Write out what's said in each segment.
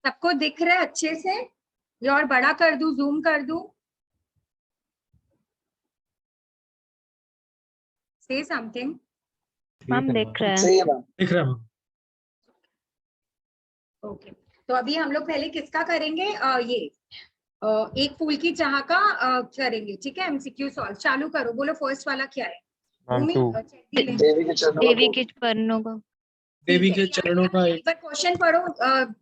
सबको दिख रहा है अच्छे से? ये और बड़ा कर दूं, जूम कर दूं? से समथिंग। मैम दिख रहा है। सही है मैम। दिख रहा है मैम। ओके, तो अभी हम लोग पहले किसका करेंगे? एक फूल की चाह का करेंगे, ठीक है। एमसीक्यू सॉल्व चालू करो, बोलो फर्स्ट वाला क्या है? Ma'am to. देवी के चरणों देवी के चरणों का। देवी के चरणों का एक बार क्वेश्चन पढ़ो।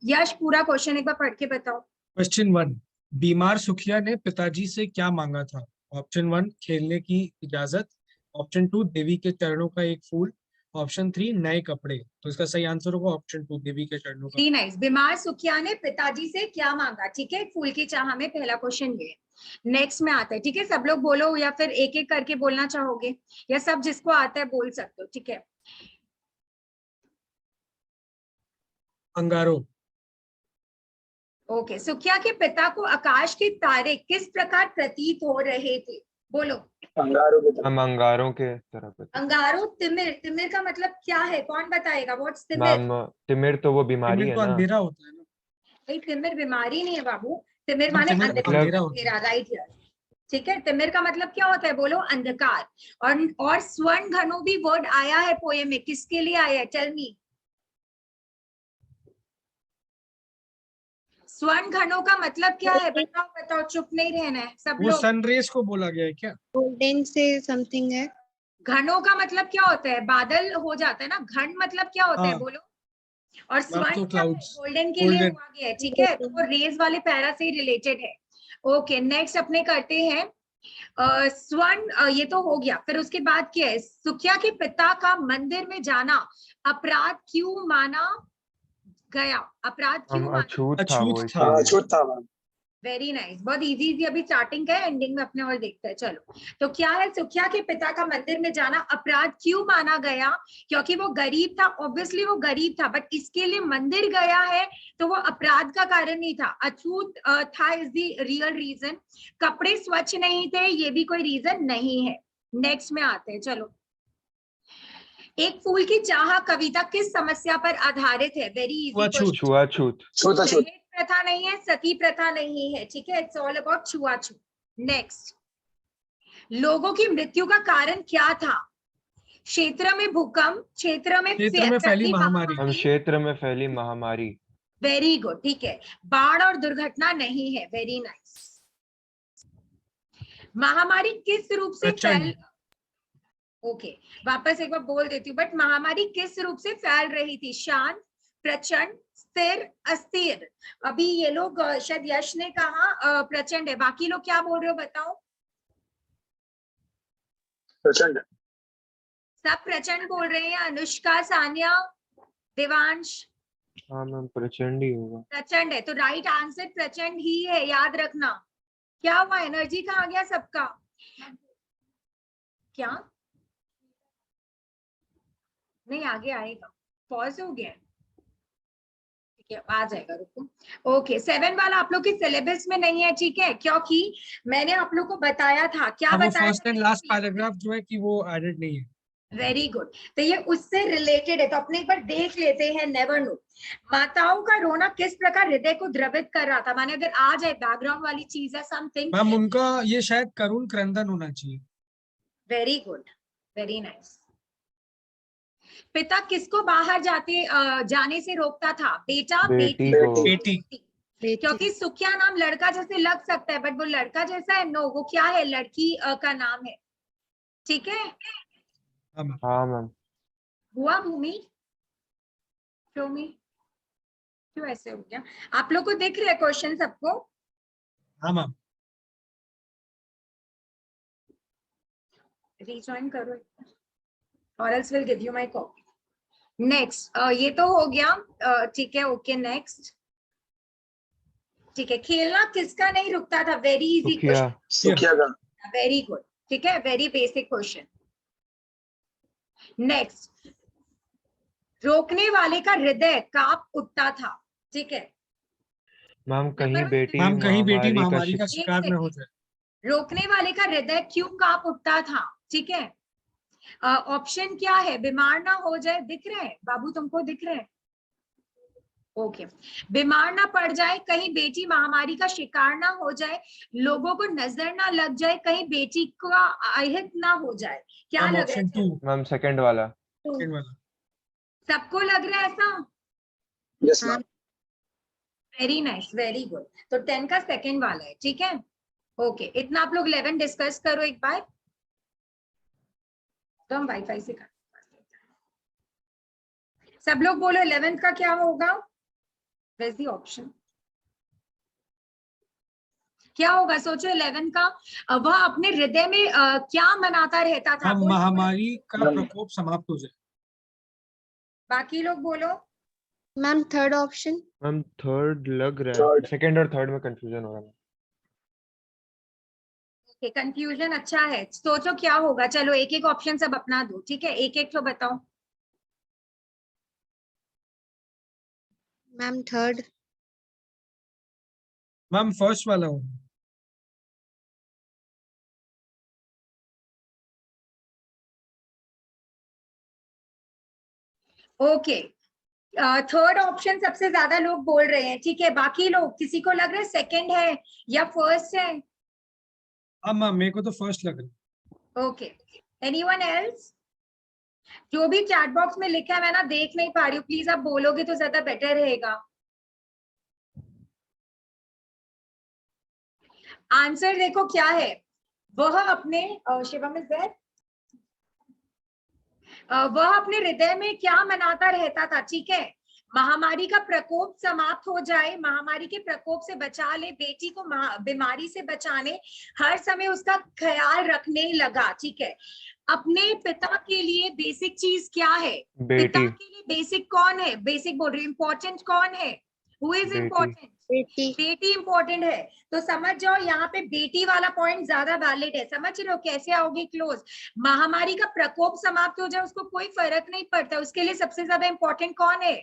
यश पूरा क्वेश्चन एक बार पढ़ के बताओ। क्वेश्चन 1, बीमार सुखिया ने पिताजी से क्या मांगा था? ऑप्शन 1, खेलने की इजाजत। ऑप्शन 2, देवी के चरणों का एक फूल। ऑप्शन 3, नए कपड़े। तो इसका सही आंसर होगा ऑप्शन 2, देवी के चरणों का। Very nice. बीमार सुखिया ने पिताजी से क्या मांगा, ठीक है। फूल की चाह में पहला क्वेश्चन ये है। नेक्स्ट में आता है, ठीक है। सब लोग बोलो या फिर एक एक करके बोलना चाहोगे, या सब जिसको आता है बोल सकते हो, ठीक है। अंगारो। ओके, सुखिया के पिता को आकाश के तारे किस प्रकार प्रतीत हो रहे थे? बोलो। अंगारों की तरफ। मैम अंगारों के तरफ। अंगारो, तिमिर। तिमिर का मतलब क्या है, कौन बताएगा? व्हाट्स तिमिर? मैम तिमिर तो वो बीमारी है तो ना। अंधेरा होता है ना। भाई तिमिर बीमारी नहीं है बाबू। तिमिर हाँ, माने तिमिर अंधेरा। अंधेरा होता है। राइट हियर, ठीक है। तिमिर का मतलब क्या होता है, बोलो? अंधकार। और स्वर्ण घनो भी वर्ड आया है पोएम में, किसके लिए आया है? Tell me. स्वर्ण घनों का मतलब क्या है? बताओ बताओ, चुप नहीं रहना है सब वो लोग। सनरेज को बोला गया है क्या? गोल्डन से समथिंग है। घनों का मतलब क्या होता है? बादल हो जाता है ना। घन मतलब क्या होता है, हाँ। बोलो? और स्वर्ण तो क्लाउड्स। गोल्डन के लिए गोल्डन। हुआ गया है, ठीक है। तो वो रेज वाले पैरा से रिलेटेड है। ओके, नेक्स्ट अपने करते हैं स्वर्ण। ये तो हो गया। फिर उसके बाद क्या है? सुखिया के पिता का मंदिर में जाना अपराध क्यों माना गया? अपराध क्यों हम माना? अछूत था अछूत वो था। इसीलिए। छूट था मैम। वेरी नाइस, बहुत इजी इजी अभी स्टार्टिंग का है, एंडिंग में अपने और देखते हैं। चलो, तो क्या है? सुखिया के पिता का मंदिर में जाना अपराध क्यों माना गया? क्योंकि वो गरीब था। ऑब्वियसली वो गरीब था, बट इसके लिए मंदिर गया है तो वो अपराध का कारण नहीं था। अछूत था इज द रियल रीजन। कपड़े स्वच्छ नहीं थे, ये भी कोई रीजन नहीं है। नेक्स्ट में आते हैं, चलो। एक फूल की चाह कविता किस समस्या पर आधारित है? Very easy question. छुआछूत। छूत। दहेज प्रथा नहीं है, सती प्रथा नहीं है, ठीक है। इट्स ऑल अबाउट छुआछूत। नेक्स्ट, लोगों की मृत्यु का कारण क्या था? क्षेत्र में भूकंप, क्षेत्र में फैली महामारी। हम क्षेत्र में फैली महामारी। वेरी गुड, ठीक है। बाढ़ और दुर्घटना नहीं है। Very nice. महामारी किस रूप से फैल ओके, वापस एक बार बोल देती हूँ, बट महामारी किस रूप से फैल रही थी? शांत, प्रचंड, स्थिर, अस्थिर। अभी ये लोग शायद यश ने कहा प्रचंड है, बाकी लोग क्या बोल रहे हो बताओ? प्रचंड। सब प्रचंड बोल रहे हैं। अनुष्का, सानिया, देवांश? हाँ मैम प्रचंड ही होगा। प्रचंड है, तो राइट आंसर प्रचंड ही है, याद रखना। क्या हुआ, एनर्जी कहाँ गया सबका? क्या नहीं, आगे आएगा, पॉज हो गया, ठीक है, आ जाएगा, रुको। ओके, 7 वाला आप लोग के सिलेबस में नहीं है, ठीक है, क्योंकि मैंने आप लोग को बताया था। क्या बताया? फर्स्ट एंड लास्ट पैराग्राफ जो है कि वो एडेड नहीं है। वेरी गुड, तो ये उससे रिलेटेड है, तो अपने एक बार देख लेते हैं। Never know. माताओं का रोना किस प्रकार हृदय को द्रवित कर रहा था? माने अगर आ जाए, बैकग्राउंड वाली चीज है समथिंग। मैम उनका ये शायद करुण क्रंदन होना चाहिए। Very good, very nice. पिता किसको बाहर जाने से रोकता था? बेटा, बेटी बेटी, को। बेटी। क्योंकि सुखिया नाम लड़का जैसे लग सकता है, बट वो लड़का जैसा है? नो, वो क्या है? लड़की का नाम है, ठीक है। हाँ मैम। हुआ भूमि, क्यों ऐसे हो गया? आप लोग को दिख रहे हैं क्वेश्चन सबको? हाँ मैम। रिजॉइन करो और else will give you my copy. Next, ये तो हो गया, ठीक है। ओके, नेक्स्ट, ठीक है। खेलना किसका नहीं रुकता था? वेरी इजी सुखिया। क्वेश्चन। सुखिया का। वेरी गुड, ठीक है, वेरी बेसिक क्वेश्चन। नेक्स्ट, रोकने वाले का हृदय कांप उठता था, ठीक है। मैम कहीं बेटी महामारी का एक शिकार न हो जाए। रोकने वाले का हृदय क्यों कांप उठता था, ठीक है। ऑप्शन क्या है? बीमार ना हो जाए। दिख रहे हैं बाबू, तुमको दिख रहे हैं? ओके बीमार ना पड़ जाए, कहीं बेटी महामारी का शिकार ना हो जाए, लोगों को नजर ना लग जाए, कहीं बेटी का अहित ना हो जाए। क्या मैम लग रहा ऑप्शन है? 2 मैम सेकंड वाला। सेकंड वाला। सबको लग रहा है ऐसा? Yes ma'am. Very nice, very good. तो 10 का सेकंड वाला है, ठीक है। ओके इतना आप लोग 11 डिस्कस करो एक बार, तो हम वाईफाई से कर सब लोग बोलो 11th का क्या होगा? Where's the option? क्या होगा सोचो 11 का? वह अपने हृदय में क्या मनाता रहता था? हम बोलो, महामारी का मैम। प्रकोप समाप्त हो जाए। बाकी लोग बोलो। Ma'am third option. Ma'am third लग रहा है, Third. सेकंड और थर्ड में कंफ्यूजन हो रहा है। ओके कंफ्यूजन अच्छा है, सोचो क्या होगा। चलो एक एक ऑप्शन सब अपना दो, ठीक है, एक एक तो बताओ। Ma'am third. मैम फर्स्ट वाला हो। ओके थर्ड ऑप्शन सबसे ज्यादा लोग बोल रहे हैं, ठीक है। बाकी लोग किसी को लग रहा है सेकंड है या फर्स्ट है? हाँ मैम मेरे को तो फर्स्ट लग रहा है। Okay anyone else? जो भी चैट बॉक्स में लिखा है मैं ना देख नहीं पा रही हूँ, प्लीज आप बोलोगे तो ज्यादा बेटर रहेगा। आंसर देखो क्या है। वह अपने शिवम इज देयर, वह अपने हृदय में क्या मनाता रहता था, ठीक है। महामारी का प्रकोप समाप्त हो जाए, महामारी के प्रकोप से बचा ले, बेटी को बीमारी से बचाने हर समय उसका ख्याल रखने लगा, ठीक है। अपने पिता के लिए बेसिक चीज क्या है? पिता बेटी। के लिए बेसिक कौन है? बेसिक बोल रही, इंपॉर्टेंट कौन है? हु इज बेटी। इंपॉर्टेंट? बेटी। बेटी इंपॉर्टेंट है। तो समझ जाओ यहाँ पे बेटी वाला पॉइंट ज्यादा वैलिड है। समझ रहे हो कैसे आओगे क्लोज? महामारी का प्रकोप समाप्त हो जाए उसको कोई फर्क नहीं पड़ता, उसके लिए सबसे ज्यादा इंपॉर्टेंट कौन है?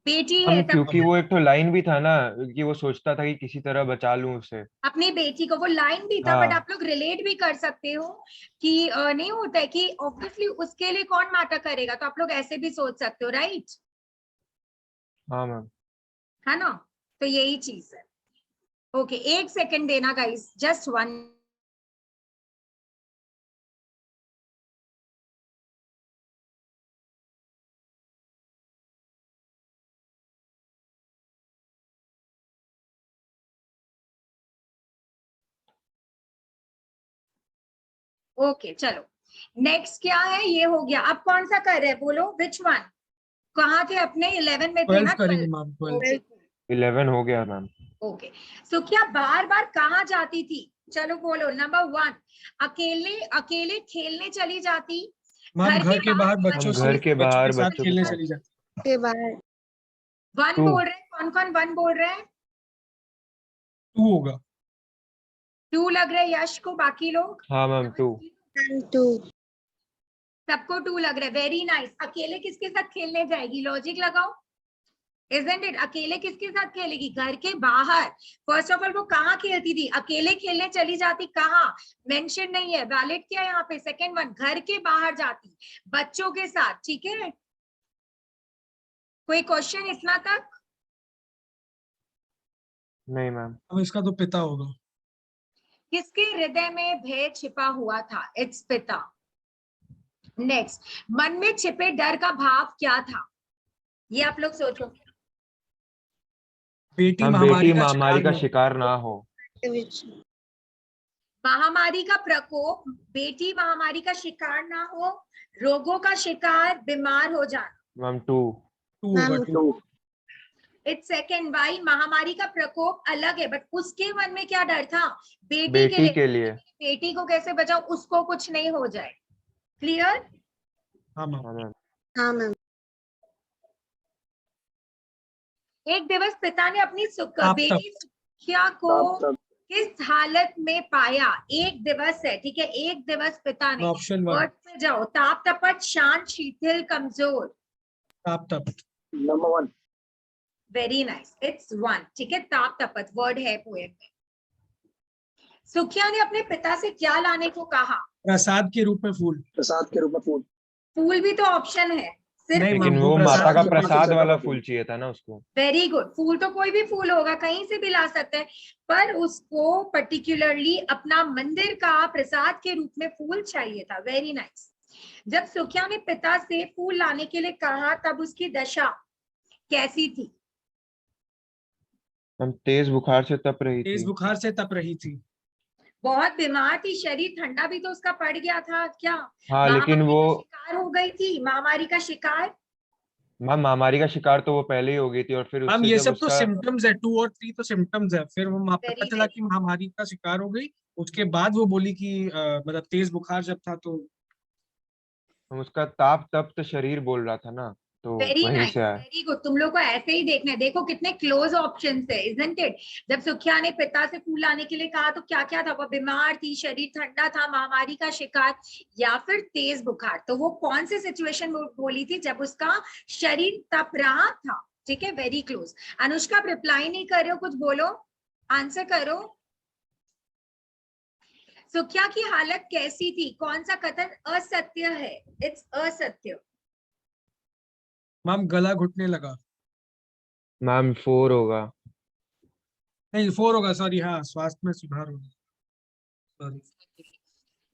बेटी है। हम सबको क्योंकि वो एक तो लाइन भी था ना कि वो सोचता था कि किसी तरह बचा लूं उसे। अपनी बेटी को, वो लाइन भी था, बट हाँ आप लोग रिलेट भी कर सकते हो कि नहीं होता है कि ऑब्वियसली उसके लिए कौन मैटर करेगा, तो आप लोग ऐसे भी सोच सकते हो, राइट? हाँ मैम। है ना? तो यही चीज है। ओके एक सेकंड देना गाइस, जस्ट वन। ओके चलो नेक्स्ट क्या है, ये हो गया। अब कौन सा कर रहे हैं बोलो, विच वन? कहाँ थे अपने? 11 में थे 12 ना? करेंगे मैम 12। ओके 11 हो गया मैम। ओके सो क्या बार बार कहाँ जाती थी? चलो बोलो। नंबर 1 अकेले अकेले खेलने चली जाती, मैम घर के बाहर हम बच्चों घर के बच्चों बाहर के साथ बच्चों के खेलने साथ। चली जाती। के बाहर। 1 Two. बोल रहे हैं, कौन कौन 1 बोल रहे हैं? 2 होगा। 2 लग रहा है यश को, बाकी लोग? हाँ मैम 2। मैम 2। सबको 2 लग रहा है, वेरी नाइस। अकेले किसके साथ खेलने जाएगी? लॉजिक लगाओ। Isn't it? अकेले किसके साथ खेलेगी? घर के बाहर। फर्स्ट ऑफ ऑल वो कहाँ खेलती थी? अकेले खेलने चली जाती, कहाँ मेंशन नहीं है, वैलिड क्या है यहाँ पे? सेकंड वन, घर के बाहर जाती बच्चों के साथ, ठीक है। कोई क्वेश्चन इतना तक? नहीं मैम। अब इसका तो पिता होगा। किसके हृदय में भय छिपा हुआ था? इट्स पिता। नेक्स्ट, मन में छिपे डर का भाव क्या था? ये आप लोग सोचो। बेटी हम महामारी बेटी का महामारी का शिकार शिकार ना हो। महामारी का प्रकोप, बेटी महामारी का शिकार ना हो, रोगों का शिकार, बीमार हो जाना। मैम 2। 2 होगा मैम 2। 2. इट्स सेकंड बाई, महामारी का प्रकोप अलग है, बट उसके मन में क्या डर था? बेटी के बेटी लिए। के लिए। बेटी को कैसे बचाओ, उसको कुछ नहीं हो जाए। क्लियर? हाँ मैम। हाँ मैम। हाँ मैम। एक दिवस पिता ने अपनी ताप बेटी सुखिया को तब किस हालत में पाया? एक दिवस है, ठीक है, एक दिवस पिता ने। ऑप्शन 1 वर्ड पे जाओ। ताप तपत, शांत, शिथिल, कमजोर। ताप तप। नंबर 1. वेरी नाइस, इट्स 1, ठीक है। ताप तपत वर्ड है पोएम में। सुखिया ने अपने पिता से क्या लाने को कहा? प्रसाद के रूप में फूल। प्रसाद के रूप में फूल. फूल भी तो ऑप्शन है। सिर्फ नहीं लेकिन मैम, वो प्रसाद माता का की प्रसाद पूजा वाला करती फूल है। चाहिए था ना उसको। वेरी गुड, फूल तो कोई भी फूल होगा, कहीं से भी ला सकते हैं, पर उसको पर्टिकुलरली अपना मंदिर का प्रसाद के रूप में फूल चाहिए था। Very nice. जब सुखिया ने पिता से फूल लाने के लिए कहा तब उसकी दशा कैसी थी? हम तेज बुखार से तप रही तेज थी। बुखार से तप रही थी। बहुत बीमार थी, शरीर ठंडा भी तो उसका पड़ गया था क्या? हाँ लेकिन महामारी वो, का शिकार हो गई थी, महामारी का शिकार। मैम महामारी का शिकार तो वो पहले ही हो गई थी, और फिर मैम उससे ये जब सब तो उसका, सिम्टम्स है, 2 और 3 तो सिम्टम्स है। फिर वो पता वेरी चला वेरी कि महामारी का शिकार हो गई, उसके बाद वो बोली कि मतलब तेज बुखार जब था तो। हम उसका ताप तप्त शरीर बोल रहा था ना, तो वेरी वहीं नाइस, से आया। Very good. तुम लोग को ऐसे ही देखना है, देखो कितने क्लोज ऑप्शंस है, इजंट इट? जब सुखिया ने पिता से फूल लाने के लिए कहा तो क्या क्या था? वो बीमार थी, शरीर ठंडा था, महामारी का शिकार, या फिर तेज बुखार। तो वो कौन सी सिचुएशन बोली थी? जब उसका शरीर तप रहा था। ठीक है, वेरी क्लोज। अनुष्का, आप रिप्लाई नहीं कर रहे हो, कुछ बोलो, आंसर करो। सुखिया की हालत कैसी थी? कौन सा कथन असत्य है? इट्स असत्य। मैम गला घुटने लगा। मैम 4 होगा। नहीं 4 होगा, सॉरी। हाँ, स्वास्थ्य में सुधार होगा, सॉरी।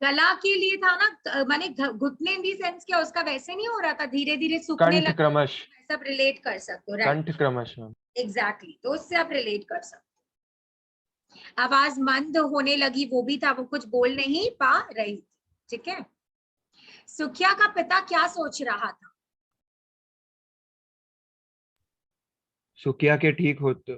गला के लिए था ना, माने घुटने इन दी सेंस क्या, उसका वैसे नहीं हो रहा था, धीरे धीरे सूखने कंठ लगा? क्रमश, ऐसा आप रिलेट कर सकते हो, राइट? कंठ क्रमश मैम। एग्जैक्टली, तो उससे आप रिलेट कर सकते हो। आवाज मंद होने लगी, वो भी था, वो कुछ बोल नहीं पा रही थी। ठीक है। सुखिया का पिता क्या सोच रहा था? सुखिया के ठीक होते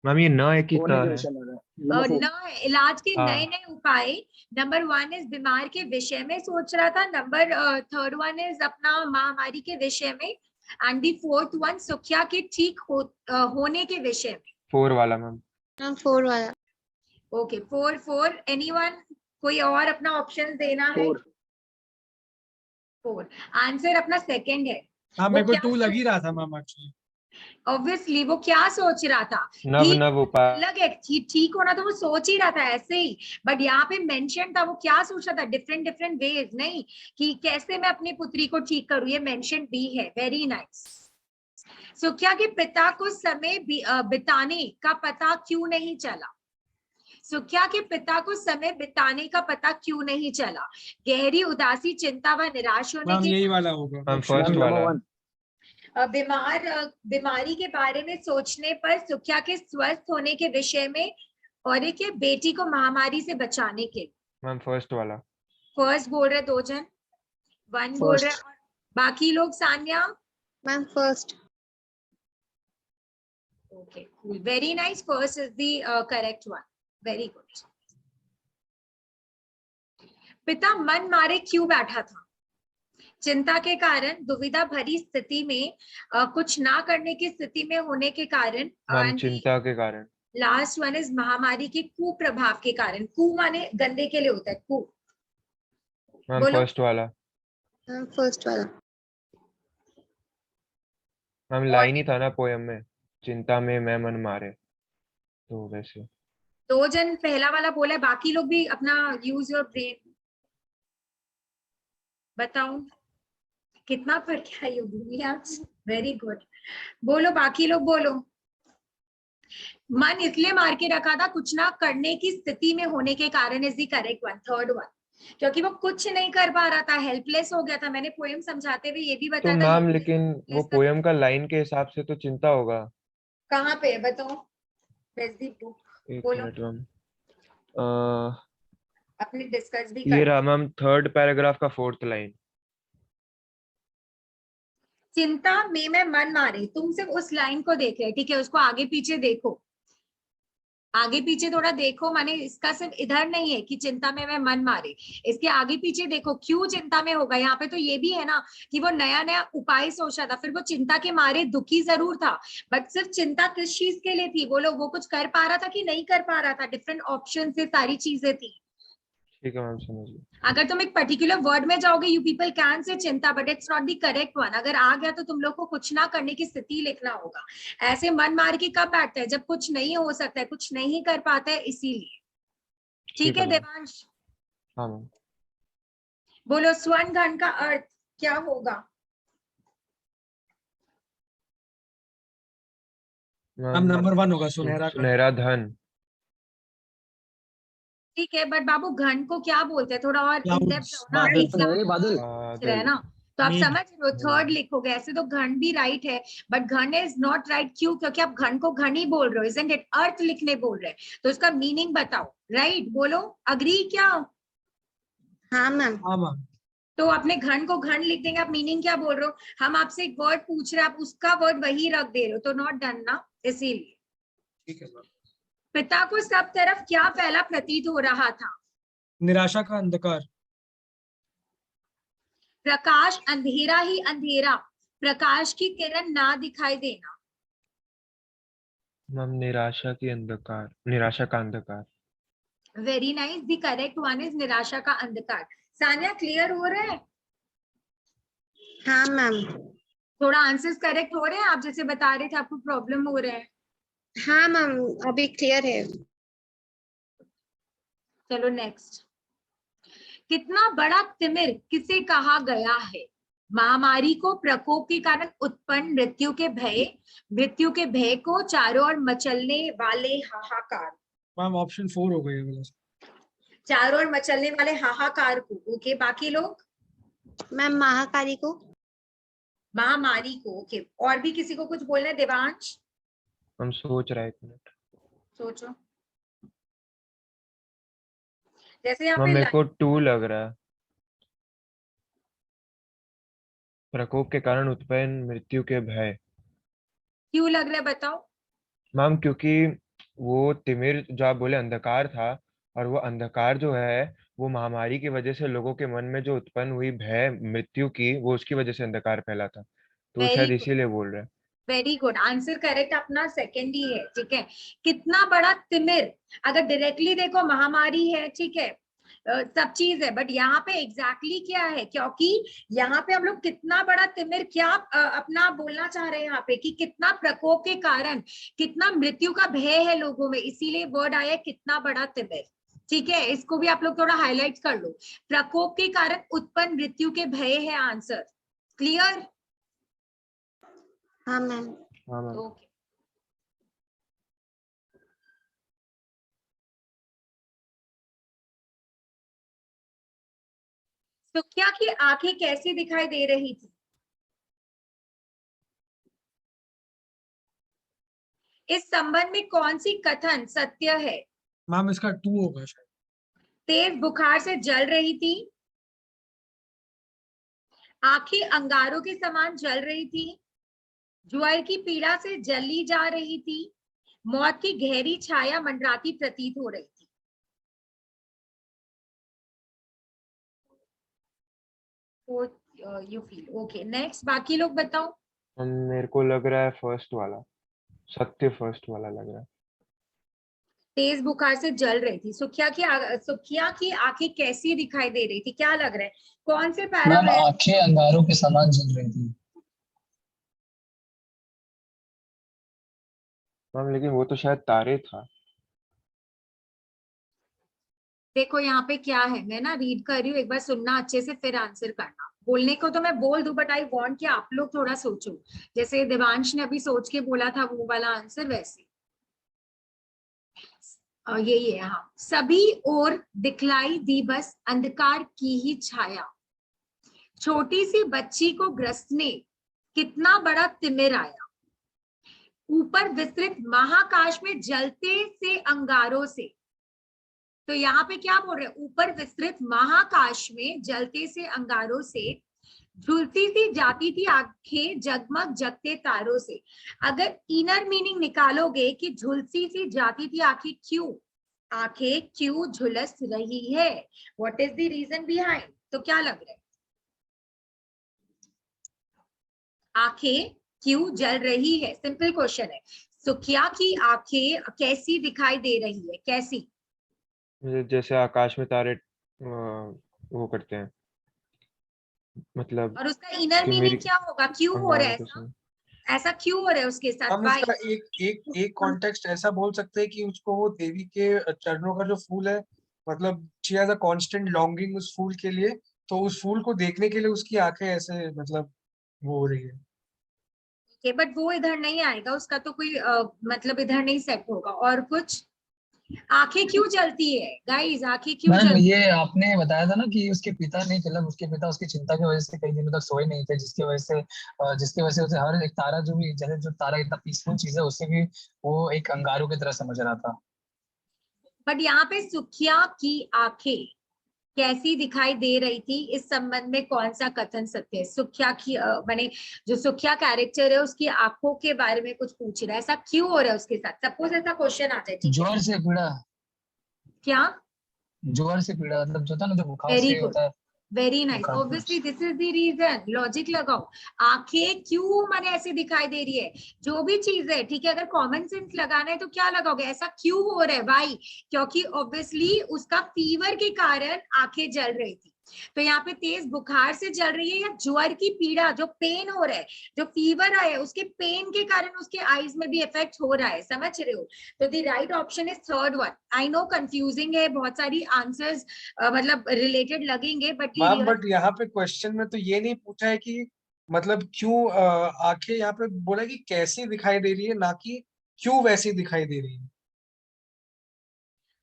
मैम, ये न है कि होने त के है? विषय में नंबर 4। न, इलाज के नए हाँ, नए उपाय। नंबर 1 इज बीमार के विषय में सोच रहा था। नंबर 3rd वन इज अपना महामारी के विषय में। एंड दी 4th वन सुखिया के ठीक होने के विषय में। 4 वाला मैम। मैम 4 वाला। Okay, 4 anyone? कोई और अपना ऑप्शन देना है? 4 4 आंसर अपना सेकंड है। हाँ, वो मेरे को क्या 2 लग ही रहा था मैम एक्चुअली। ऑब्वियसली वो क्या सोच रहा था? नव ठीक नव उपाय। अलग है, ठीक होना तो वो सोच ही रहा था ऐसे ही, बट यहाँ पे मेंशन था, वो क्या सोच रहा था? डिफरेंट डिफरेंट वेज, नहीं कि कैसे मैं अपनी पुत्री को ठीक करूं, ये मेंशन भी है। Very nice. सुखिया के पिता को समय बिताने का पता क्यों नहीं चला? सुखिया के पिता को समय बिताने का पता क्यों नहीं चला? गहरी उदासी, चिंता व निराश होने मैम के यही वाला होगा मैम ऑप्शन। फर्स्ट नंबर वाला। 1। बीमारी के बारे में सोचने पर सुखिया के स्वस्थ होने के विषय में, और एक है बेटी को महामारी से बचाने के। मैम फर्स्ट वाला। फर्स्ट बोल रहे 2 जन, 1 बोल रहे, फर्स्ट। और बाकी लोग? Sanya? Ma'am first. Okay, very nice, first is the correct one. Very good. पिता मन मारे क्यों बैठा था? चिंता के कारण, दुविधा भरी स्थिति में, कुछ ना करने की स्थिति में होने के कारण, मैम एंड चिंता के कारण। लास्ट वन इज महामारी के कुप्रभाव के कारण। कु माने गंदे के लिए होता है, कु। मैम बोलो। फर्स्ट वाला। मैम फर्स्ट वाला। मैम और लाइन ही था ना पोयम में, चिंता में मैं मन मारे, तो वैसे। 2 जन पहला वाला बोला है, बाकी लोग भी अपना यूज योर ब्रेन। बताओ कितना फर्क है युग आज। वेरी गुड, बोलो बाकी लोग, बोलो। मन इसलिए मार के रखा था, कुछ ना करने की स्थिति में होने के कारण is the correct one, 3rd one, क्योंकि वो कुछ नहीं कर पा रहा था, हेल्पलेस हो गया था। मैंने पोएम समझाते हुए ये भी तो बताया था, मैम लेकिन वो पोयम का लाइन के हिसाब से तो चिंता होगा। कहाँ पे है बताओ? Where's the book? एक बोलो, मिनट मैम। अपने डिस्कस भी ये कर। रहा मैम 3rd पैराग्राफ का 4th लाइन। चिंता में मैं मन मारे, तुम सिर्फ उस लाइन को देख रहे, ठीक है, उसको आगे पीछे देखो, आगे पीछे थोड़ा देखो। माने इसका सिर्फ इधर नहीं है कि चिंता में मैं मन मारे, इसके आगे पीछे देखो क्यों चिंता में होगा। यहाँ पे तो ये भी है ना कि वो नया नया उपाय सोच रहा था, फिर वो चिंता के मारे दुखी जरूर था, बट सिर्फ चिंता किस चीज के लिए थी बोलो? वो कुछ कर पा रहा था कि नहीं कर पा रहा था? डिफरेंट ऑप्शन से सारी चीजें थी। ठीक है मैम, समझ गई। अगर तुम एक पर्टिकुलर वर्ड में जाओगे, यू पीपल कैन से चिंता, but it's not the correct one. अगर आ गया तो तुम लोग को कुछ ना करने की स्थिति लिखना होगा। ऐसे मन मार के कब बैठता है? जब कुछ नहीं हो सकता है, कुछ नहीं कर पाता है, इसीलिए। ठीक है मैम। देवांश, हाँ मैम। बोलो स्वर्ण घन का अर्थ क्या होगा? मैम नंबर 1 होगा, सुनहरा का। सुनहरा धन। ठीक है, बट बाबू घन को क्या बोलते हैं, थोड़ा और इन Clouds, डेप्थ जाओ ना, बादल। क्या सुनहरे बादल। पूछ रहे हैं ना, तो आप मेघ। समझ रहे हो, थर्ड लिखोगे, ऐसे तो घन भी राइट है, बट घन इज नॉट राइट, क्यों? क्योंकि आप घन को घन ही बोल रहे हो, इजंट इट? अर्थ लिखने बोल रहे हैं, तो उसका मीनिंग बताओ, राइट? बोलो, अग्री क्या? हाँ मैम। हाँ मैम। तो अपने घन को घन लिख देंगे, आप मीनिंग क्या बोल रहे हो? हम आपसे एक वर्ड पूछ रहे हैं, आप उसका वर्ड वही रख दे रहे हो, तो नॉट डन ना, इसीलिए। ठीक है मैम। पिता को सब तरफ क्या फैला प्रतीत हो रहा था? निराशा का अंधकार। प्रकाश, अंधेरा ही अंधेरा, प्रकाश की किरण ना दिखाई देना। मैम निराशा की अंधकार, निराशा का अंधकार। Very nice, the correct one is निराशा का अंधकार। सानिया क्लियर हो रहा है? हाँ मैम। थोड़ा आंसर्स करेक्ट हो रहे हैं? आप जैसे बता रहे थे आपको प्रॉब्लम हो रहा है। हाँ मैम, अभी क्लियर है। चलो नेक्स्ट। कितना बड़ा तिमिर किसे कहा गया है? महामारी को, प्रकोप के कारण उत्पन्न मृत्यु के भय को, चारों ओर मचलने वाले हाहाकार। मैम ऑप्शन 4 हो गई है वाला। चारों ओर मचलने वाले हाहाकार को, ओके। बाकी लोग? मैम महाकाली को। महामारी को, ओके। और भी किसी को कुछ बोलना है? देवांश हम सोच रहे हैं, एक मिनट। सोचो। जैसे यहाँ मैम पे मेरे को 2 लग रहा है, प्रकोप के कारण उत्पन्न मृत्यु के भय। क्यों लग रहा है बताओ? मैम क्योंकि वो तिमिर जो आप बोले अंधकार था, और वो अंधकार जो है वो महामारी की वजह से लोगों के मन में जो उत्पन्न हुई भय मृत्यु की, वो उसकी वजह से अंधकार फैला था, तो वो वेरी शायद गुड, इसीलिए बोल रहे हैं। वेरी गुड आंसर, करेक्ट अपना सेकंड ही है, ठीक है। कितना बड़ा तिमिर, अगर डायरेक्टली देखो महामारी है, ठीक है, सब चीज है, बट यहाँ पे एग्जैक्टली क्या है, क्योंकि यहाँ पे हम लोग कितना बड़ा तिमिर, क्या अपना बोलना चाह रहे हैं यहाँ पे कि कितना प्रकोप के कारण कितना मृत्यु का भय है लोगों में, इसीलिए वर्ड आया कितना बड़ा तिमिर, ठीक है। इसको भी आप लोग थोड़ा हाईलाइट कर लो, प्रकोप के कारण उत्पन्न मृत्यु के भय है आंसर। क्लियर? हाँ मैम। हाँ मैम। ओके। सुखिया की आंखें कैसी दिखाई दे रही थी? इस संबंध में कौन सी कथन सत्य है? मैम इसका 2 होगा शायद। तेज बुखार से जल रही थी, आंखें अंगारों के समान जल रही थी, ज्वर की पीड़ा से जली जा रही थी, मौत की गहरी छाया मंडराती प्रतीत हो रही थी। You feel okay. नेक्स्ट, बाकी लोग बताओ। मेरे को लग रहा है फर्स्ट वाला, सत्य फर्स्ट वाला लग रहा है। तेज बुखार से जल रही थी, सुखिया की आंखें कैसी दिखाई दे रही थी, क्या लग रहा है, कौन से मैम पैराग्राफ? आंखें अंगारों के समान जल रही थी। मैम लेकिन वो तो शायद तारे था। देखो यहाँ पे क्या है, मैं ना रीड कर रही हूँ, एक बार सुनना अच्छे से फिर आंसर करना। बोलने को तो मैं बोल दूं, बट आई वांट कि आप लोग थोड़ा सोचो, जैसे देवांश ने अभी सोच के बोला था वो वाला आंसर, वैसे यही है। हाँ, सभी और दिखलाई दी बस अंधकार की ही छाया, छोटी सी बच्ची को ग्रसने कितना बड़ा तिमिर आया, ऊपर विस्तृत महाकाश में जलते से अंगारों से। तो यहाँ पे क्या बोल रहे हैं, ऊपर विस्तृत महाकाश में जलते से अंगारों से, झुलती सी जाती थी आंखें जगमग जगते तारों से। अगर इनर मीनिंग निकालोगे कि झुलसी सी जाती थी आंखें क्यों झुलस रही है, what is the reason behind, तो क्या लग रहा है? आंखें क्यों जल रही है, सिंपल क्वेश्चन है। सुखिया की आंखें कैसी दिखाई दे रही है, कैसी? जैसे आकाश में तारे वो करते हैं, मतलब और उसका इनर कि मीनिंग मेरी क्या होगा, क्यों हो रहा है अंगारों के ऐसा, साथ। ऐसा क्यों हो रहा है उसके साथ, हम वाई? इसका एक कॉन्टेक्स्ट ऐसा बोल सकते हैं कि उसको वो देवी के चरणों का जो फूल है, मतलब she has a constant longing उस फूल के लिए, तो उस फूल को देखने के लिए उसकी आंखें ऐसे मतलब वो हो रही है। के, बट वो इधर नहीं आएगा, उसका तो कोई मतलब इधर नहीं सेट होगा। और कुछ, आंखें क्यों जलती है गाइस, आंखें क्यों मैम जलती ये आपने बताया था ना कि उसके पिता नहीं, मतलब उसके पिता उसकी चिंता की वजह से कई दिनों तक सोए नहीं थे, जिसकी वजह से उसे हर एक तारा जो भी, जैसे जो तारा इतना पीसफुल चीज है, उससे भी वो एक अंगारों की तरह समझ रहा था। बट यहाँ पे सुखिया की आंखें कैसी दिखाई दे रही थी, इस संबंध में कौन सा कथन सत्य है? सुखिया की माने जो सुखिया कैरेक्टर है उसकी आंखों के बारे में कुछ पूछ रहा है, ऐसा क्यों हो रहा है उसके साथ? सपोज ऐसा क्वेश्चन आता है, ठीक है, ज्वर से पीड़ा, क्या? ज्वर से पीड़ा मतलब जो था ना, जो बुखार वेरी से गुड, होता है। वेरी नाइस, बुखार obviously this is the reason, logic लगाओ। आंखें क्यों माने ऐसे दिखाई दे रही है, जो भी चीज है, ठीक है, अगर कॉमन सेंस लगाना है तो क्या लगाओगे, ऐसा क्यों हो रहा है भाई? क्योंकि ऑब्वियसली उसका फीवर के कारण आंखें जल रही थी। तो यहाँ पे तेज बुखार से जल रही है, या ज्वर की पीड़ा, जो पेन हो रहा है, जो फीवर आया है, उसके पेन के कारण उसके आईज में भी इफेक्ट हो रहा है, समझ रहे हो? तो the right option is third one. I know confusing है, बहुत सारी आंसर्स मतलब रिलेटेड लगेंगे, बट ये मैम रियल बट यहाँ पे क्वेश्चन में तो ये नहीं पूछा है कि मतलब क्यों आंखें, यहाँ पे बोला कि कैसी दिखाई दे रही है, ना कि क्यों वैसी दिखाई दे रही है।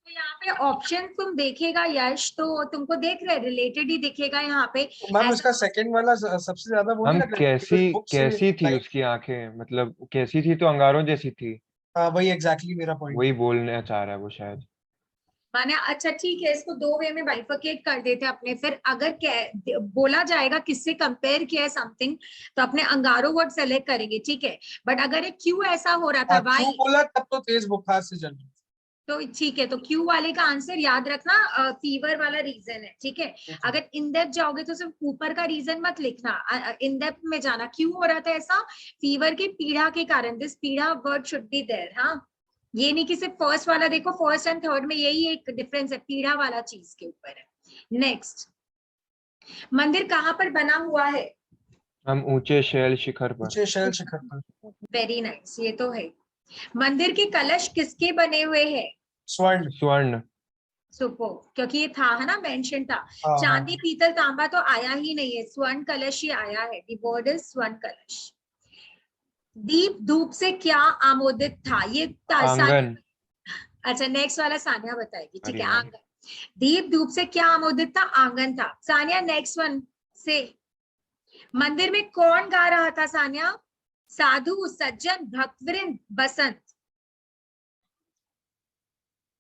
तो यहाँ पे ऑप्शन तुम देखेगा यश, तो तुमको देख रहे रिलेटेड ही दिखेगा यहाँ पे। तो मैम ऐसा इसका सेकंड वाला सबसे ज्यादा वो नहीं हम लग रहा है कैसी बुक से कैसी थी लाइक। उसकी आंखें, मतलब कैसी थी तो अंगारों जैसी थी, हाँ वही एग्जैक्टली मेरा पॉइंट। वही बोलना चाह रहा है वो शायद। माने अच्छा ठीक है, इसको दो वे में बाइफरकेट कर देते हैं अपने। फिर अगर बोला जाएगा किससे कंपेयर किया है समथिंग, तो अपने अंगारों वर्ड सेलेक्ट करेंगे, ठीक है। बट अगर ये क्यों ऐसा हो रहा था हाँ क्यों वाई, बोला तब तो तेज बुखार से जल रही तो ठीक है, तो क्यू वाले का आंसर याद रखना, फीवर वाला रीजन है, ठीक है। थी। अगर इन डेप्थ जाओगे तो सिर्फ ऊपर का रीजन मत लिखना, इन डेप्थ में जाना, क्यों हो रहा था ऐसा, फीवर की पीड़ा के कारण, दिस पीड़ा वर्ड शुड बी देयर। हाँ, ये नहीं कि सिर्फ फर्स्ट वाला देखो, फर्स्ट एंड थर्ड में यही एक डिफरेंस है, पीड़ा वाला चीज के ऊपर है। नेक्स्ट, मंदिर कहाँ पर बना हुआ है? हम ऊंचे शैल शिखर पर। ऊंचे शैल शिखर पर। वेरी नाइस, ये तो है। मंदिर के कलश किसके बने हुए हैं? स्वर्ण। स्वर्ण। सुपो, क्योंकि ये था है ना, मेंशन था। हाँ हाँ। चांदी पीतल तांबा तो आया ही नहीं है, स्वर्ण कलश ही आया है, द वर्ड इज स्वर्ण कलश। दीप धूप से क्या आमोदित था, ये आंगन। अच्छा नेक्स्ट वाला सानिया बताएगी, ठीक है। परिवार। आंगन, दीप धूप से क्या आमोदित था, आंगन था। सानिया नेक्स्ट वन से, मंदिर में कौन गा रहा था सानिया? साधु, सज्जन, भक्तवृंद, बसंत।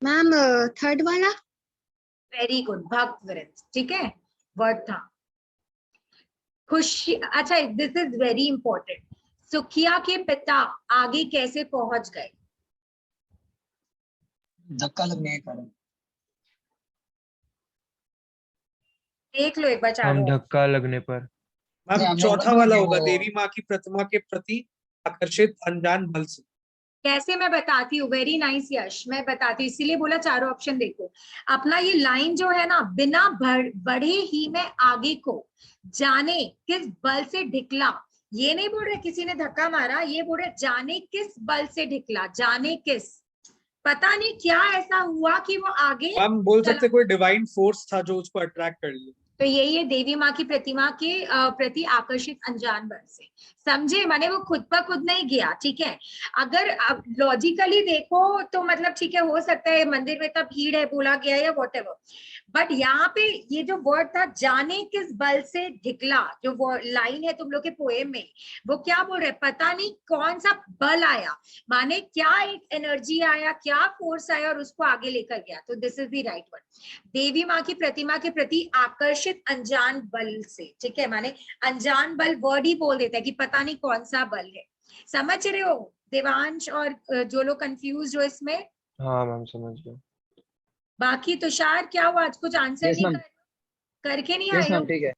मैम थर्ड वाला। वेरी गुड, भक्तवृंद, ठीक है, वर्ड था। खुशी, अच्छा दिस इज वेरी इंपॉर्टेंट, सुखिया के पिता आगे कैसे पहुंच गए? धक्का लगने के कारण। देख लो एक बार हम चारों। धक्का लगने पर। नहीं, मैम हमने बोला चौथा था ना वाला कि होगा, वो देवी माँ की प्रतिमा के प्रति आकर्षित अनजान बल से। कैसे, मैं बताती हूँ, वेरी नाइस यश, मैं बताती हूँ, इसीलिए बोला चारों ऑप्शन देखो। अपना ये लाइन जो है ना, बिना बढ़े ही मैं आगे को जाने किस बल से ढिकला, ये नहीं बोल रहे किसी ने धक्का मारा, ये बोल रहे जाने किस बल से ढिकला, जाने किस, पता नहीं क्या ऐसा हुआ कि वो आगे हम बोल चला। सकते कोई डिवाइन फोर्स था जो उसको अट्रैक्ट कर लिया। तो यही है, देवी माँ की प्रतिमा के प्रति आकर्षित अनजान बल से, समझे? माने वो खुद पर खुद नहीं गया, ठीक है। अगर लॉजिकली देखो तो मतलब ठीक है, हो सकता है मंदिर में तब भीड़ है बोला गया या वॉटेवर, बट यहाँ पे ये जो वर्ड था जाने किस बल से ढिकला, जो वो लाइन है तुम लोग के पोएम में, वो क्या बोल रहे, पता नहीं कौन सा बल आया, माने क्या एक एनर्जी आया, क्या फोर्स आया और उसको आगे लेकर गया। तो this is the right word, देवी माँ की प्रतिमा के प्रति आकर्षित अनजान बल से, ठीक है। माने अनजान बल वर्ड ही बोल देता है कि पता नहीं कौन सा बल है, समझ रहे हो देवांश और जो लोग कंफ्यूज हो इसमें? हाँ मैम समझ गए। बाकी तुषार क्या हुआ, आज कुछ आंसर यस नहीं मैम, करके नहीं यस आए हो? मैम ठीक है।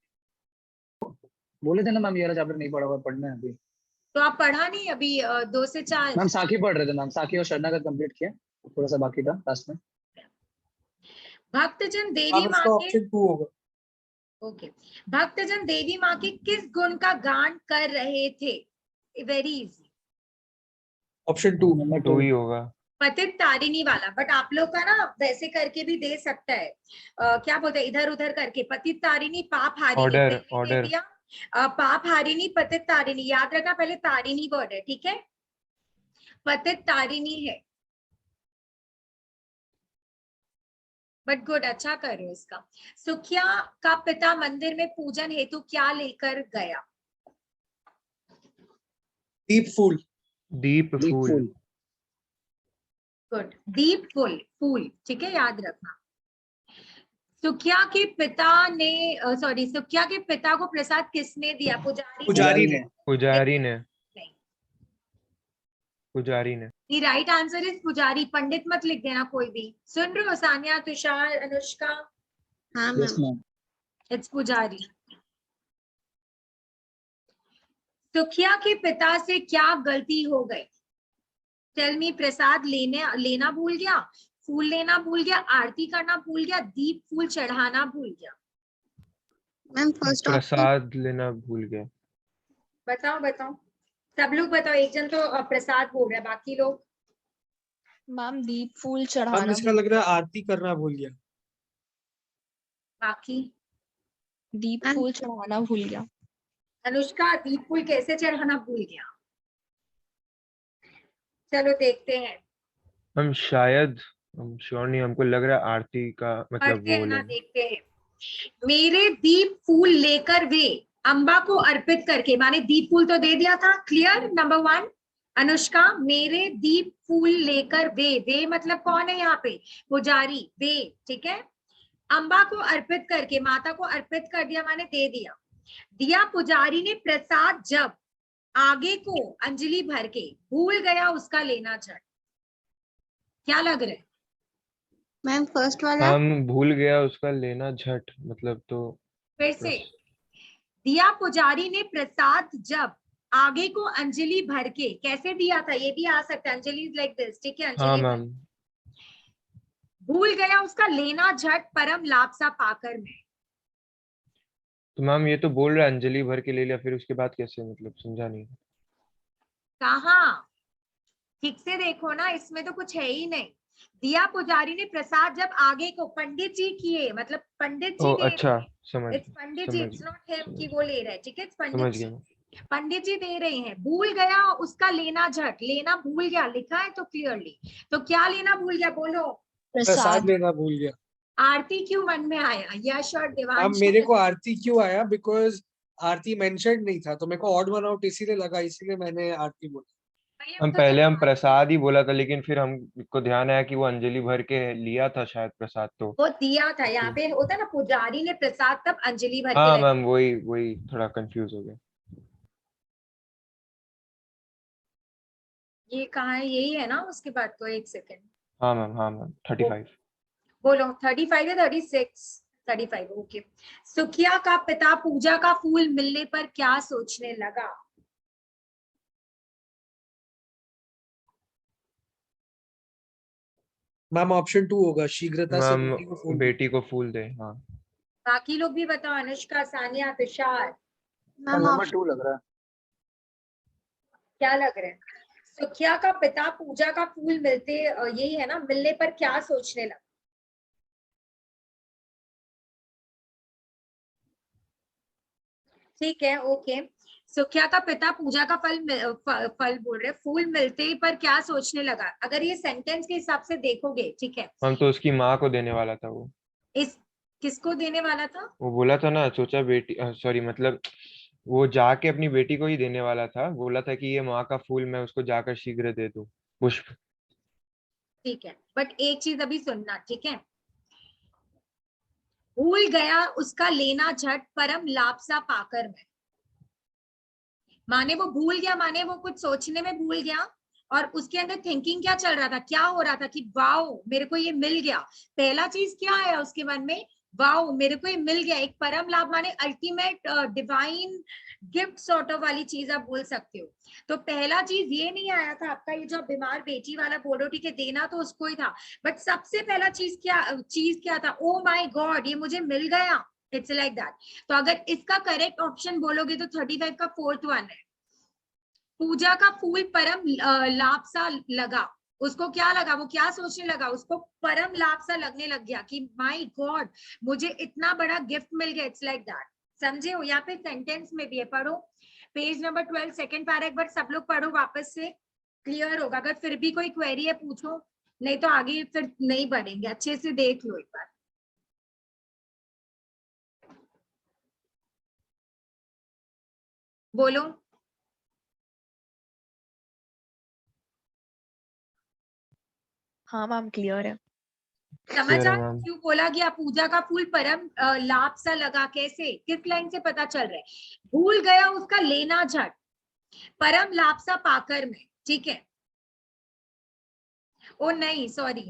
बोले थे ना मैम, ये वाला चैप्टर नहीं पढ़ा हुआ, पढ़ना है अभी। तो आप पढ़ा नहीं अभी 2 से 4? मैम साखी पढ़ रहे थे मैम, साखी और शरणागत कंप्लीट किया, थोड़ा सा बाकी था लास्ट में। भक्तजन देवी अब माँ उसका के, ऑप्शन 2 होगा। ओके, भक्तजन देवी माँ के किस गुण का गान कर रहे थे? Very easy, option 2। नंबर 2 2। ही होगा। पतित तारिणी वाला, बट आप लोग का ना वैसे करके भी दे सकता है, क्या बोलते हैं, इधर उधर करके, पतित तारिणी पाप हारी ने ऑर्डर पहले दे ऑर्डर। दिया, पाप हारिणी पतित तारिणी, याद रखना पहले तारिणी वर्ड है, ठीक है, पतित तारिणी है। बट गुड, अच्छा कर रहे हो इसका। सुखिया का पिता मंदिर में पूजन हेतु क्या लेकर गया? दीप फूल। दीप फूल। गुड, दीप फूल, फूल, ठीक है, याद रखना। सुखिया के पिता ने सॉरी, सुखिया के पिता को प्रसाद किसने दिया? पुजारी ने। पुजारी ने। नहीं, पुजारी ने। द राइट आंसर इज पुजारी। पंडित मत लिख देना कोई भी। सुन रहे हो सानिया, तुषार, अनुष्का? हाँ यस मैम। मैम। इट्स पुजारी। सुखिया के पिता से क्या गलती हो गई? Tell me. प्रसाद लेना भूल गया, फूल लेना भूल गया, आरती करना भूल गया, दीप फूल चढ़ाना भूल गया। Ma'am first option. प्रसाद लेना भूल गया। बताओ बताओ, सब लोग बताओ। एक जन तो प्रसाद बोल रहा है, बाकी लोग? मैम दीप फूल मैम चढ़ाना इसका लग रहा है आरती करना भूल गया। बाकी? दीप फूल चढ़ाना भूल गया। अनुष्का, दीप फूल कैसे चढ़ाना भूल गया? चलो देखते हैं। हम शायद, हम श्योर नहीं, हमको लग रहा है आरती का मतलब पढ़ते वो हैं ना, लेना। देखते हैं। मेरे दीप फूल लेकर वे अम्बा को अर्पित करके, माने दीप फूल तो दे दिया था, क्लियर। नंबर 1 अनुष्का, मेरे दीप फूल लेकर वे मतलब कौन है यहाँ पे? पुजारी, वे, ठीक है। अम्बा को अर्पित करके, माता को अर्पित कर दिया माने दे दिया। दिया पुजारी ने प्रसाद जब आगे को अंजलि भर के भूल गया उसका लेना झट। क्या लग रहा है? मैम फर्स्ट वाला। हम भूल गया उसका लेना झट, मतलब तो फिर से। दिया पुजारी ने प्रसाद जब आगे को अंजलि भर के, कैसे दिया था ये भी आ सकता है, अंजलि लाइक दिस, ठीक है, हाँ अंजलि मैम। भूल गया उसका लेना झट परम लापसा पाकर में। तो मैम ये तो बोल रहा है अंजलि भर के ले लिया, फिर उसके बाद कैसे, मतलब समझा नहीं। कहाँ? ठीक से देखो ना, इसमें तो कुछ है ही नहीं। दिया पुजारी ने प्रसाद जब आगे को, पंडित जी किए, मतलब पंडित जी ओ दे अच्छा, रहे समझ हैं। It's Pandit ji, it's not him कि वो ले रहा है, ठीक है, पंडित समझ जी। गया। पंडित जी दे रहे हैं। भूल गया उसका लेना झट, लेना भूल गया लिखा है तो क्लियरली। तो क्या लेना भूल गया, बोलो? प्रसाद लेना भूल गया। आरती क्यों मन में आया? यश और अब देवांश? मेरे को आरती क्यों आया? बिकॉज आरती मेंशन नहीं था, तो मेरे को ऑड वन आउट इसीलिए लगा, इसीलिए मैंने आरती बोला। हम पहले हम प्रसाद ही बोला था, लेकिन फिर हमको ध्यान आया कि वो अंजलि भर के लिया था शायद प्रसाद, तो वो दिया था, यहाँ पे होता ना पुजारी ने प्रसाद तब अंजलि भर के हाँ लगा। मैम, वही वही थोड़ा कंफ्यूज हो गया। ये कहाँ है? यही है ना उसके बाद तो, एक सेकेंड। हाँ मैम, हाँ मैम, 35। बोलो 35 है, 36? 35, ओके। सुखिया का पिता पूजा का फूल मिलने पर क्या सोचने लगा? मैम ऑप्शन 2 होगा, शीघ्रता से मैम बेटी को फूल दे। बेटी को फूल दे, हाँ। बाकी लोग भी बताओ, अनुष्का, सानिया, तुषार? मैम नंबर 2 लग रहा है। क्या लग रहा है? सुखिया का पिता पूजा का फूल मिलते, यही है ना, मिलने पर क्या सोचने लगा? ठीक है, ओके। सुखिया का पिता पूजा का फल बोल रहे, फूल मिलते पर क्या सोचने लगा। अगर ये सेंटेंस के हिसाब से देखोगे, ठीक है, हम तो उसकी माँ को देने वाला था वो। इस किसको देने वाला था? वो बोला था ना, सोचा बेटी, सॉरी मतलब वो जाके अपनी बेटी को ही देने वाला था, बोला था कि ये माँ का फूल मैं उसको जाकर शीघ्र दे दूं, पुष्प। ठीक है, बट एक चीज अभी सुनना, ठीक है। भूल गया उसका लेना झट परम लापसा पाकर में, माने वो भूल गया, माने वो कुछ सोचने में भूल गया, और उसके अंदर थिंकिंग क्या चल रहा था, क्या हो रहा था कि वाओ मेरे को ये मिल गया। पहला चीज क्या आया उसके मन में? वाओ मेरे को ये मिल गया। एक परम लाभ माने ultimate divine gift sort of वाली चीज आप बोल सकते हो। तो पहला चीज ये नहीं आया था आपका, ये जो बीमार बेटी वाला बोलो, ठीक है, देना तो उसको ही था, बट सबसे पहला चीज क्या था? ओ माय गॉड, ये मुझे मिल गया। It's like that. तो अगर इसका करेक्ट ऑप्शन बोलोगे तो 35 का 4th वन है। पूजा का फूल परम लाभ सा लगा, उसको क्या लगा, वो क्या सोचने लगा, उसको परम लाभ सा लगने लग गया कि माय गॉड मुझे इतना बड़ा गिफ्ट मिल गया। It's like that. समझे हो? यहाँ पे सेंटेंस में भी है, पढ़ो पेज नंबर 12 सेकंड पैरा, एक बार सब लोग पढ़ो वापस से, क्लियर होगा। अगर फिर भी कोई क्वेरी है पूछो, नहीं तो आगे फिर नहीं बढ़ेंगे। अच्छे से देख लो एक बार। बोलो। हाँ मैम क्लियर है। समझ क्लियर है आ मैम। क्यों बोला गया पूजा का फूल परम लाभ सा लगा? कैसे, किस लाइन से पता चल रहा है? भूल गया उसका लेना झट, परम लाभ सा पाकर में, ठीक है। ओ नहीं सॉरी,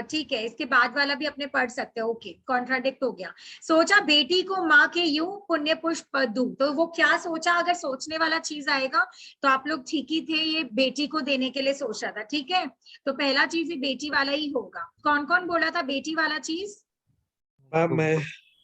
ठीक है, इसके बाद वाला भी अपने पढ़ सकते हैं। ओके, कॉन्ट्राडिक्ट हो गया। सोचा बेटी को माँ के यूं पुण्य पुष्प दूं, तो वो क्या सोचा? अगर सोचने वाला चीज आएगा तो आप लोग ठीक ही थे, ये बेटी को देने के लिए सोच रहा था, ठीक है। तो पहला चीज ये बेटी वाला ही होगा। कौन कौन बोला था बेटी वाला चीज? मैं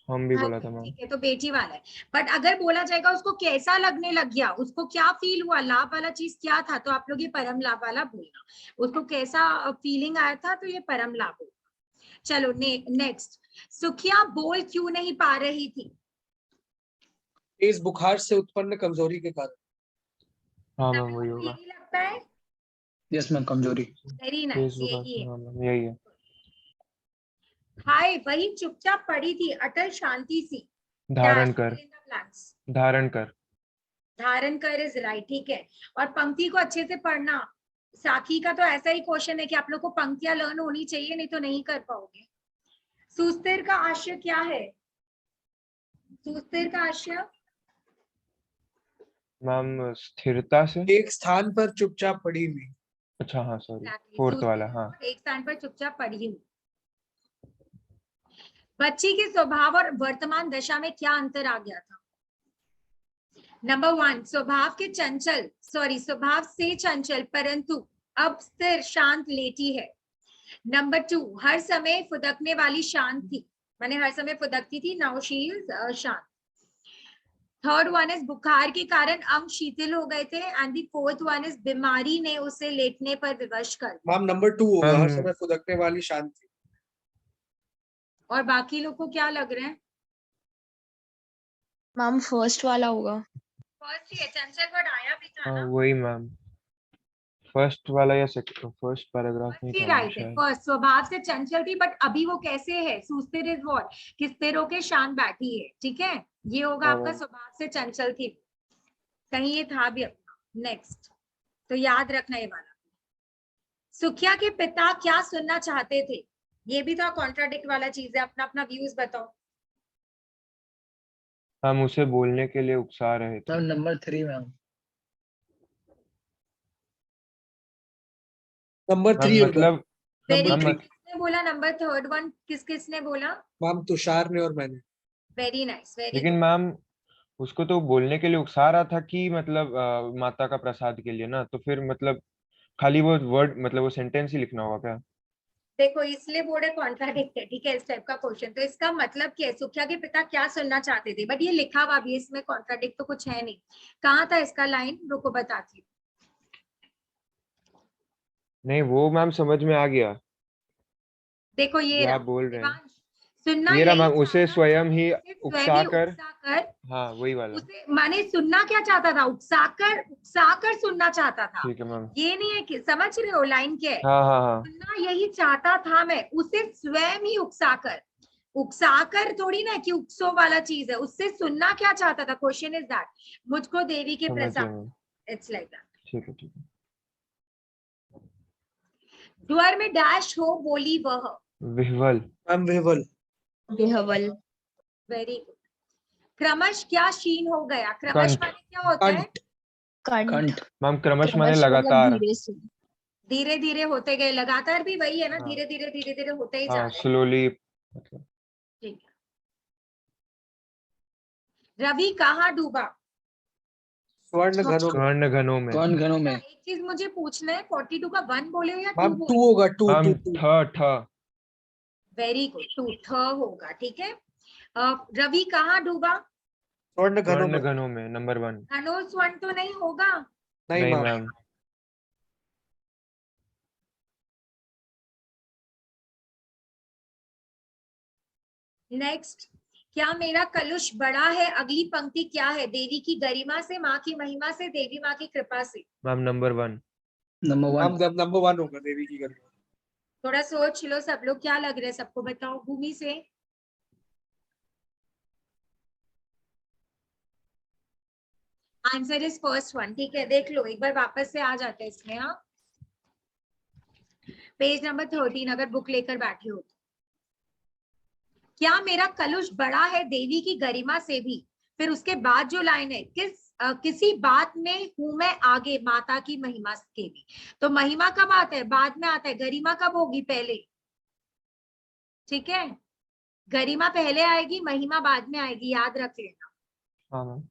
हम भी हाँ बोला था मैम। ठीक है, तो बेटी वाला है। बट अगर बोला जाएगा उसको कैसा लगने लग गया, उसको क्या फील हुआ, लाभ वाला चीज क्या था, तो आप लोग ये परम लाभ वाला बोलना। उसको कैसा फीलिंग आया था, तो ये परम लाभ होगा। चलो नेक्स्ट। सुखिया बोल क्यों नहीं पा रही थी? तेज बुखार से उत्पन्न कमजोरी के कारण। हाँ सब मैम वही लोगों को होगा। यही लगता है? यस मैम, कमजोरी। वेरी नाइस, फेसबुक यही है। हाँ मैम यही है। हाय वही चुपचाप पड़ी थी अटल शांति सी। क्या है? धारण कर। Fill in the blanks. धारण कर। धारण कर इज राइट, ठीक है। और पंक्ति को अच्छे से पढ़ना। साखी का तो ऐसा ही क्वेश्चन है कि आप लोग को पंक्तियां लर्न होनी चाहिए, नहीं तो नहीं कर पाओगे। सुस्थिर का आशय क्या है? सुस्थिर का आशय मैम स्थिरता से। एक स्थान पर चुपचाप पड़ी हुई। अच्छा हाँ सॉरी, exactly. फोर्थ वाला सुस्थिर हाँ। और एक स्थान पर चुपचाप पड़ी हूँ। बच्ची के स्वभाव और वर्तमान दशा में क्या अंतर आ गया था? नंबर 1, स्वभाव के चंचल, स्वभाव से चंचल परंतु अब स्थिर शांत लेटी है। नंबर 2, हर समय फुदकने वाली शांत थी, माने हर समय फुदकती थी, नाउ शी इज शांत। थर्ड वन इज बुखार के कारण अंग शिथिल हो गए थे, and the fourth one is बीमारी ने उसे लेटने पर विवश कर दिया। मैम नंबर 2 होगा, हर मैम समय फुदकने वाली शांति। और बाकी लोग को क्या लग रहा है? मैम फर्स्ट वाला होगा। फर्स्ट ही है, चंचल वर्ड आया भी था हाँ ना। वही मैम, फर्स्ट वाला या सेकंड, फर्स्ट पैराग्राफ में फर्स्ट ही था मैम राइट है। शायद। फर्स्ट, स्वभाव से चंचल थी बट अभी वो कैसे है? सुस्थिर इज व्हाट, कि स्थिर होके शांत बैठी है, ठीक है। ये होगा हाँ आपका मैम। स्वभाव से चंचल थी, कहीं ये था भी अपना। नेक्स्ट, तो याद रखना ये वाला। सुखिया के पिता क्या सुनना चाहते थे? ये भी था कॉन्ट्राडिक्ट वाला चीज है, अपना अपना व्यूज बताओ। हम उसे बोलने के लिए उकसा रहे थे। Ma'am number 3 ma'am. Number ma'am 3 होगा। मतलब वेरी नंबर गुड। 3। किसने बोला नंबर थर्ड वन? किसने बोला? मैम तुषार ने और मैंने। वेरी नाइस, वेरी लेकिन गुड। मैम उसको तो बोलने के लिए उकसा रहा था कि मतलब माता का प्रसाद के लिए ना, तो फिर मतलब खाली वो वर्ड मतलब वो सेंटेंस ही लिखना होगा क्या? देखो इसलिए बोर्ड है कॉन्ट्राडिक्ट है, ठीक है, इस टाइप का क्वेश्चन। तो इसका मतलब क्या है? सुखिया के पिता क्या सुनना चाहते थे, बट ये लिखा हुआ भी है, इसमें कॉन्ट्राडिक्ट तो कुछ है नहीं। कहाँ था इसका लाइन? रुको बताती हूँ। नहीं वो मैम समझ में आ गया, देखो ये ये रहा आप बोल रहे हैं। देवांश, सुनना ये रहा यही मैम, उसे चाहता था, स्वयं ही उसे स्वयं उकसा ही कर। उकसा कर, हाँ वही वाला। उसे माने सुनना क्या चाहता था? उकसाकर सुनना चाहता था। ठीक है मैम। ये नहीं है कि समझ रहे हो लाइन क्या है? हाँ हाँ हाँ। सुनना यही चाहता था मैं, उसे स्वयं ही उकसाकर। उकसाकर थोड़ी ना कि उकसो वाला चीज है, उससे सुनना क्या चाहता था? क्वेश्चन इज दैट, मुझको देवी के समझ गया प्रसाद। मैम। It's like that. ठीक है ठीक है। ज्वर में डैश हो बोली वह। विह्वल। मैम विह्वल। विहवल। Very good. क्रमश क्या शीन हो गया? क्रमश कंठ। माने क्या होता है? कंठ। कंठ। कंठ। मैम क्रमश माने क्रमश मतलब लगातार। धीरे से। धीरे धीरे होते गए, लगातार भी वही है ना, हाँ धीरे धीरे होते ही जा हाँ रहे हैं। स्लोली मतलब। ठीक है। रवि कहाँ डूबा? स्वर्ण घनों में। स्वर्ण घनों में। कौन घनों अच्छा, में? एक चीज मुझे पूछना है, 42 का 1 बोले हो या 2 मैम 2 बोले? होगा, 2 मैम 2 2। ठ। वेरी गुड, 2 थ होगा, ठीक है। रवि कहाँ डूबा? स्वर्ण घनों स्वर्ण में। घनों में नंबर 1। धनुष 1 तो नहीं होगा। नहीं नहीं मैम। मैम। नेक्स्ट, क्या मेरा कलुष बड़ा है? अगली पंक्ति क्या है? देवी की गरिमा से, माँ की महिमा से, देवी माँ की कृपा से। Ma'am number 1। नंबर हम 1। नंबर 1 होगा देवी की गरिमा। थोड़ा सोच लो सब लोग, क्या लग रहा है सबको, बताओ। भूमि से। Answer is first one. ठीक है, देख लो एक बार, वापस से आ जाते हैं इसमें। हाँ, पेज नंबर 13 अगर बुक लेकर बैठे हो तो। क्या मेरा कलुष बड़ा है देवी की गरिमा से भी? फिर उसके बाद जो लाइन है, किसी बात में हूं मैं आगे माता की महिमा के भी। तो महिमा कब आता है? बाद में आता है। गरिमा कब होगी? पहले। ठीक है, गरिमा पहले आएगी, महिमा बाद में आएगी, याद रख लेना। हाँ मैम।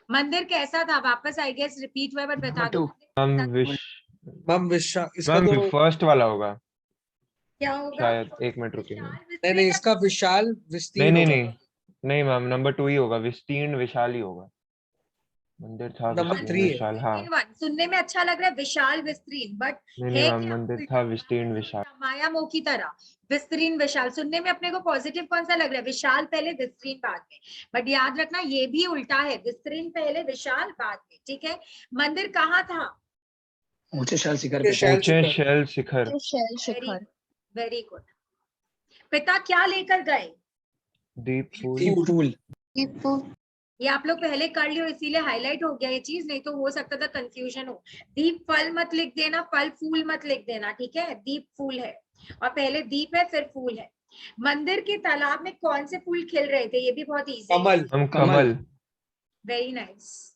मंदिर कैसा था? वापस आई गेस रिपीट हुआ, बट बता दो। मैम विशा इसका मैम तो फर्स्ट वाला होगा क्या होगा? शायद। 1 मिनट रुकिए। नहीं, इसका विशाल नहीं विस्तीर्ण नहीं होगा। नहीं नहीं मैम, नंबर 2 ही होगा। विस्तीर्ण विशाल ही होगा। मंदिर था नंबर विस्तीर्ण 3 है। विशाल। हाँ सुनने में अच्छा लग रहा है विशाल विस्तीर्ण, बट नहीं है मैम, क्या? मंदिर था विस्तीर्ण विशाल। माया मोह की तरह विस्तीर्ण विशाल। सुनने में अपने को पॉजिटिव कौन सा लग रहा है? विशाल पहले, विस्तीर्ण बाद में। बट याद रखना ये भी उल्टा है, विस्तीर्ण पहले, विशाल बाद में। ठीक है, मंदिर कहाँ था? ऊंचे शैल शिखर पे। ऊंचे शैल शिखर। शैल शिखर। Very good. पिता क्या लेकर गए? दीप फूल। दीप फूल। ये आप लोग पहले कर लियो, इसीलिए हाईलाइट हो गया ये चीज, नहीं तो हो सकता था कंफ्यूजन हो। दीप फल मत लिख देना, फल फूल मत लिख देना। ठीक है, दीप फूल है और पहले दीप है फिर फूल है। मंदिर के तालाब में कौन से फूल खिल रहे थे? ये भी बहुत इजी है। कमल। हम कमल। Very nice.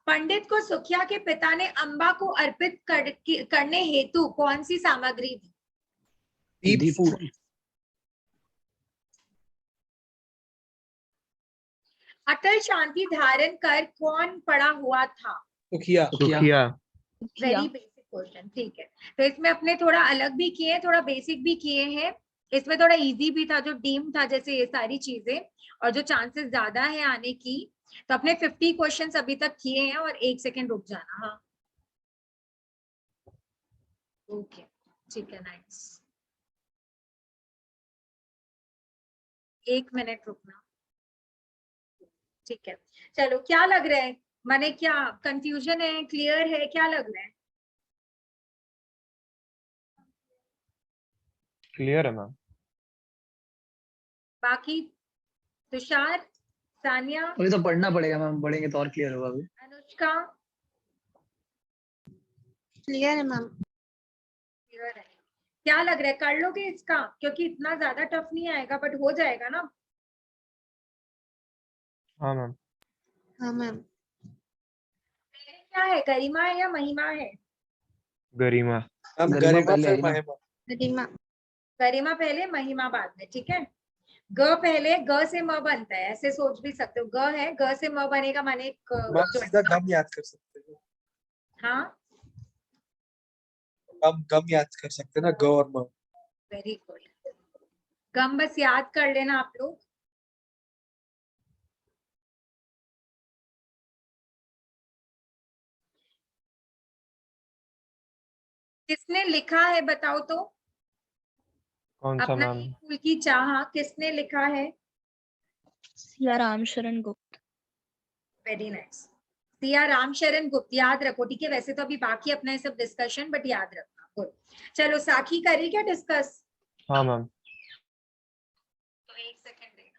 पंडित को सुखिया के पिता ने अम्बा को अर्पित करने हेतु कौन सी सामग्री दी? दीप फूल। अटल शांति धारण कर कौन पड़ा हुआ था? Sukhiya. Sukhiya. Very basic question. ठीक है, तो इसमें अपने थोड़ा अलग भी किए, थोड़ा बेसिक भी किए हैं। इसमें थोड़ा इजी भी था, जो डीम था, जैसे ये सारी चीजें, और जो चांसेस ज्यादा है आने की। तो अपने 50 क्वेश्चंस अभी तक किए हैं, और 1 सेकेंड रुक जाना। हाँ, ओके, ठीक है, नाइस। 1 मिनट रुकना। ठीक है, चलो, क्या लग रहा है? माने क्या कंफ्यूजन है, क्लियर है, क्या लग रहा है? क्लियर है मैम। बाकी तुषार, सानिया, अभी तो पढ़ना पड़ेगा मैम, पढ़ेंगे तो और क्लियर होगा। अभी अनुष्का क्लियर है मैम। क्लियर है? क्या लग रहा है, कर लोगे इसका? क्योंकि इतना ज्यादा टफ नहीं आएगा, बट हो जाएगा ना? हाँ मैम। हाँ मैम। क्या है, गरिमा है या महिमा है? गरिमा। हम गरिमा गरिमा पहले फिर आई ना। महिमा। गरिमा। गरिमा पहले, महिमा बाद में। ठीक है, ग पहले, ग से म बनता है, ऐसे सोच भी सकते हो। ग है, ग से म बनेगा, माने मैम सीधा गम याद कर सकते हो। हाँ, गम याद कर सकते हैं ना, ग और म। Very good. गम बस याद कर लेना आप लोग। किसने लिखा है बताओ तो? कौन सा अपना मैम? एक फूल की चाह किसने लिखा है? सिया राम शरण गुप्त। Very nice. सिया राम शरण गुप्त, याद रखो। ठीक है, वैसे तो अभी बाकी अपना ये सब डिस्कशन, बट याद रखना। गुड। चलो, साखी करी क्या डिस्कस? हाँ मैम। तो 1 सेकेंड देना।